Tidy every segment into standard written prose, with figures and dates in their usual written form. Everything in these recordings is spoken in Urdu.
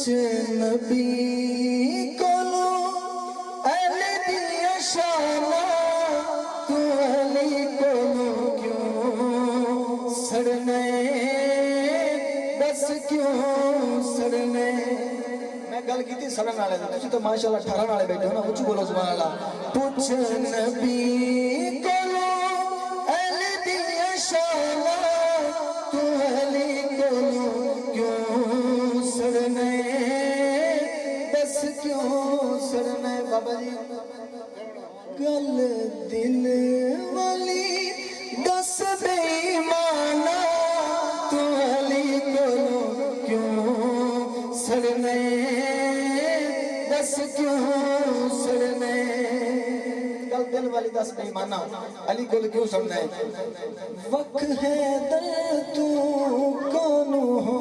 نبی کولو اہل دیا شانا تو علی کولو کیوں سڑنے دس کیوں سڑنے میں گل کی تھی سڑن والے تسی تو ماشاءاللہ 18 والے بیٹھے ہو نا اونچی بولو سبحان اللہ پوچھ نبی کولو اہل دیا شانا تو علی کولو کیوں سڑنے دس کیوں سڑنے بابا جی گل دل والی دس بے ایمانا تو علی کولو کیوں سڑنے دس کیوں سڑنے گل دل والی دس بے ایمانا علی کولو کیوں سڑنے وقت ہے در تو کونو ہو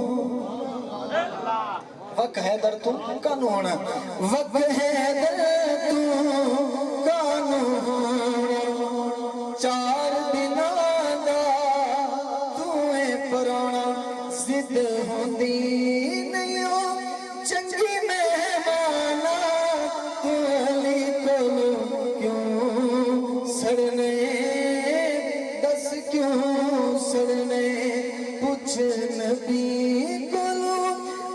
وقت ہے در تو کانو ہونا وقت ہے در تو کانو ہونا چار دنوں دا تویں پرانا زد ہوندی نہیں ہو چنگی مہمانا تو علی کولو کیوں سڑنے دس کیوں سڑنے پوچھ نبی کولو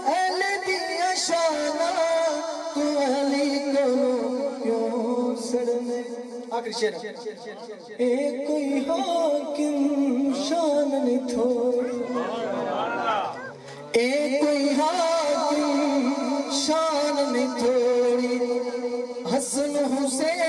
اہل دیا شانا تو علی کولو کیوں سڑنے آخری شیر اے کوئی حاکم شان نہیں تھوڑی اے کوئی حاکم شان نہیں تھوڑی حسن حسین